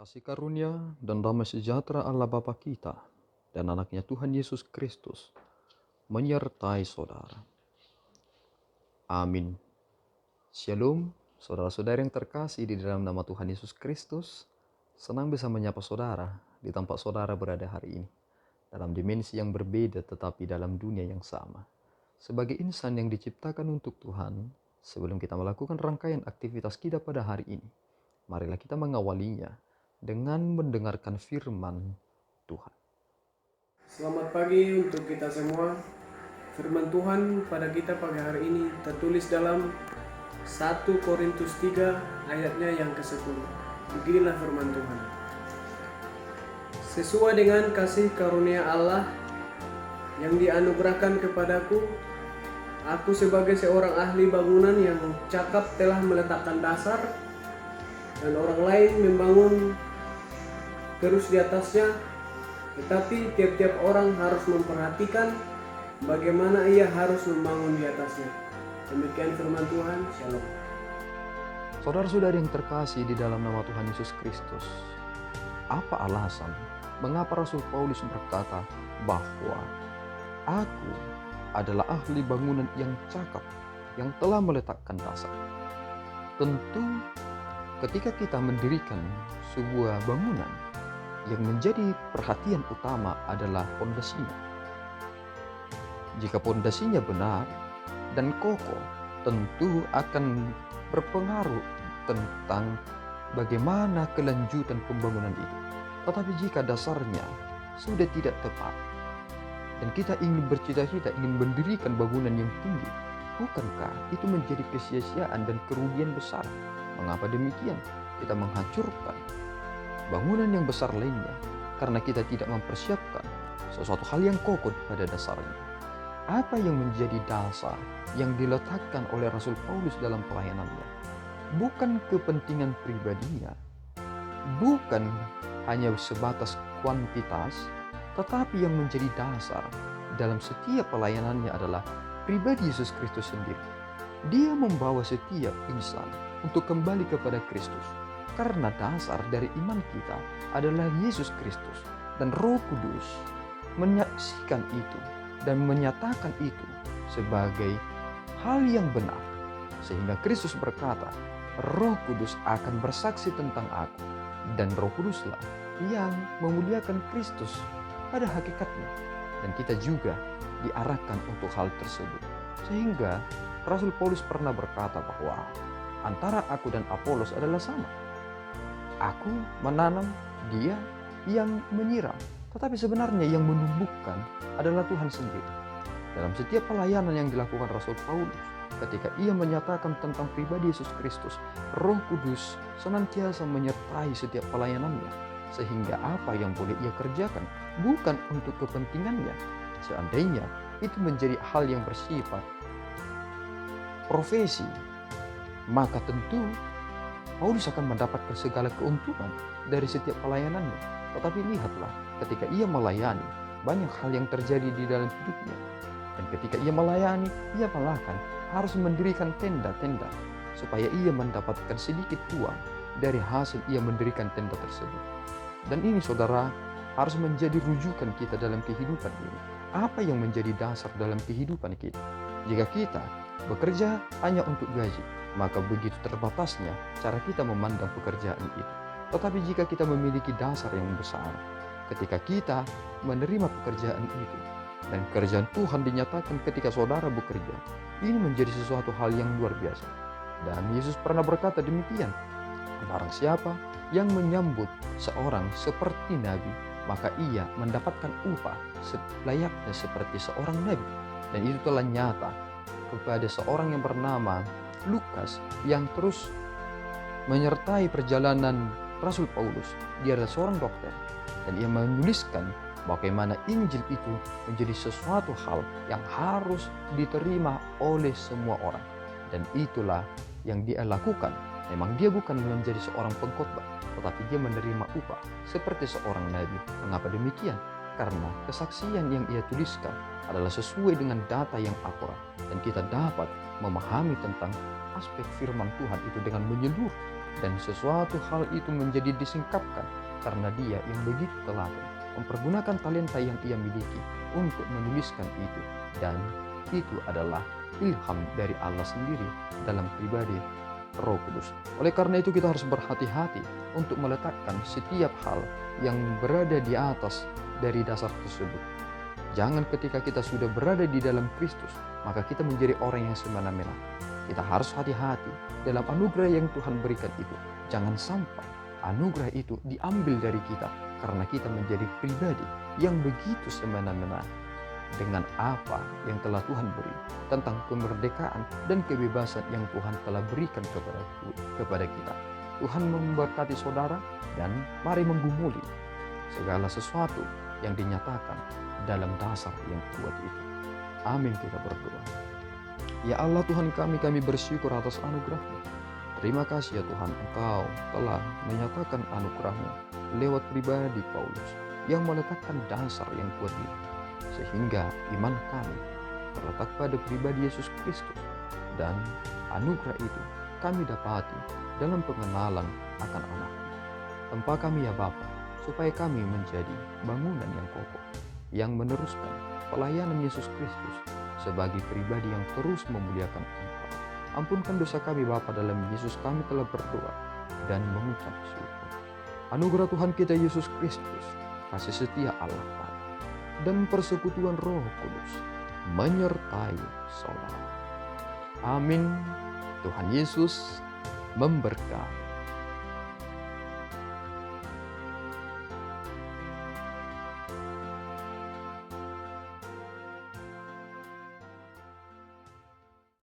Kasih karunia dan damai sejahtera Allah Bapa kita dan anaknya Tuhan Yesus Kristus menyertai saudara. Amin. Shalom, saudara-saudara yang terkasih di dalam nama Tuhan Yesus Kristus. Senang bisa menyapa saudara di tempat saudara berada hari ini. Dalam dimensi yang berbeda tetapi dalam dunia yang sama. Sebagai insan yang diciptakan untuk Tuhan, sebelum kita melakukan rangkaian aktivitas kita pada hari ini, marilah kita mengawalinya dengan mendengarkan firman Tuhan. Selamat pagi untuk kita semua. Firman Tuhan pada kita pagi hari ini tertulis dalam 1 Korintus 3 ayatnya yang ke-10. Beginilah firman Tuhan. Sesuai dengan kasih karunia Allah yang dianugerahkan kepadaku, aku sebagai seorang ahli bangunan yang cakap telah meletakkan dasar, dan orang lain membangun terus di atasnya. Tetapi tiap-tiap orang harus memperhatikan bagaimana ia harus membangun di atasnya. Demikian firman Tuhan. Shalom. Saudara-saudari yang terkasih di dalam nama Tuhan Yesus Kristus, apa alasan mengapa Rasul Paulus berkata bahwa aku adalah ahli bangunan yang cakap, yang telah meletakkan dasar? Tentu ketika kita mendirikan sebuah bangunan, yang menjadi perhatian utama adalah pondasinya. Jika pondasinya benar dan kokoh, tentu akan berpengaruh tentang bagaimana kelanjutan pembangunan itu. Tetapi jika dasarnya sudah tidak tepat dan kita ingin bercita-cita ingin mendirikan bangunan yang tinggi, bukankah itu menjadi kesia-siaan dan kerugian besar? Mengapa demikian? Kita menghancurkan bangunan yang besar lainnya karena kita tidak mempersiapkan sesuatu hal yang kokoh pada dasarnya. Apa yang menjadi dasar yang diletakkan oleh Rasul Paulus dalam pelayanannya? Bukan kepentingan pribadinya, bukan hanya sebatas kuantitas, tetapi yang menjadi dasar dalam setiap pelayanannya adalah pribadi Yesus Kristus sendiri. Dia membawa setiap insan untuk kembali kepada Kristus. Karena dasar dari iman kita adalah Yesus Kristus, dan Roh Kudus menyaksikan itu dan menyatakan itu sebagai hal yang benar. Sehingga Kristus berkata, Roh Kudus akan bersaksi tentang aku, dan Roh Kuduslah yang memuliakan Kristus pada hakikatnya. Dan kita juga diarahkan untuk hal tersebut. Sehingga Rasul Paulus pernah berkata bahwa antara aku dan Apolos adalah sama. Aku menanam, dia yang menyiram. Tetapi sebenarnya yang menumbuhkan adalah Tuhan sendiri. Dalam setiap pelayanan yang dilakukan Rasul Paulus, ketika ia menyatakan tentang pribadi Yesus Kristus, Roh Kudus senantiasa menyertai setiap pelayanannya. Sehingga apa yang boleh ia kerjakan bukan untuk kepentingannya. Seandainya itu menjadi hal yang bersifat profesi, maka tentu Paulus akan mendapatkan segala keuntungan dari setiap pelayanannya. Tetapi lihatlah, ketika ia melayani, banyak hal yang terjadi di dalam hidupnya. Dan ketika ia melayani, ia bahkan harus mendirikan tenda-tenda supaya ia mendapatkan sedikit uang dari hasil ia mendirikan tenda tersebut. Dan ini saudara harus menjadi rujukan kita dalam kehidupan ini. Apa yang menjadi dasar dalam kehidupan kita? Jika kita bekerja hanya untuk gaji, maka begitu terbatasnya cara kita memandang pekerjaan itu. Tetapi jika kita memiliki dasar yang besar, ketika kita menerima pekerjaan itu, dan kerjaan Tuhan dinyatakan ketika saudara bekerja, ini menjadi sesuatu hal yang luar biasa. Dan Yesus pernah berkata demikian, barang siapa yang menyambut seorang seperti nabi, maka ia mendapatkan upah layaknya seperti seorang nabi. Dan itu telah nyata kepada seorang yang bernama Lukas yang terus menyertai perjalanan Rasul Paulus. Dia adalah seorang dokter dan ia menuliskan bagaimana Injil itu menjadi sesuatu hal yang harus diterima oleh semua orang. Dan itulah yang dia lakukan. Memang dia bukan menjadi seorang pengkhotbah, tetapi dia menerima upah seperti seorang nabi. Mengapa demikian? Karena kesaksian yang ia tuliskan adalah sesuai dengan data yang akurat, dan kita dapat memahami tentang aspek firman Tuhan itu dengan menyeluruh dan sesuatu hal itu menjadi disingkapkan karena dia yang begitu telaten mempergunakan talenta yang ia miliki untuk menuliskan itu, dan itu adalah ilham dari Allah sendiri dalam pribadi Roh Kudus. Oleh karena itu kita harus berhati-hati untuk meletakkan setiap hal yang berada di atas dari dasar tersebut. Jangan ketika kita sudah berada di dalam Kristus, maka kita menjadi orang yang semena-mena. Kita harus hati-hati dalam anugerah yang Tuhan berikan itu. Jangan sampai anugerah itu diambil dari kita karena kita menjadi pribadi yang begitu semena-mena dengan apa yang telah Tuhan beri tentang kemerdekaan dan kebebasan yang Tuhan telah berikan kepada kita. Tuhan memberkati saudara, dan mari menggumuli segala sesuatu yang dinyatakan dalam dasar yang kuat itu. Amin, kita berdoa. Ya Allah Tuhan kami bersyukur atas anugerah-Mu. Terima kasih ya Tuhan, Engkau telah menyatakan anugerah-Mu lewat pribadi Paulus yang meletakkan dasar yang kuat ini, sehingga iman kami terletak pada pribadi Yesus Kristus, dan anugerah itu kami dapati dalam pengenalan akan anak. Tempa kami ya Bapa, supaya kami menjadi bangunan yang kokoh, yang meneruskan pelayanan Yesus Kristus sebagai pribadi yang terus memuliakan Engkau. Ampunkan dosa kami Bapa, dalam Yesus kami telah berdoa dan mengucap syukur. Anugerah Tuhan kita Yesus Kristus, kasih setia Allah Bapa, dan persekutuan Roh Kudus menyertai saudara. Amin. Tuhan Yesus memberkati.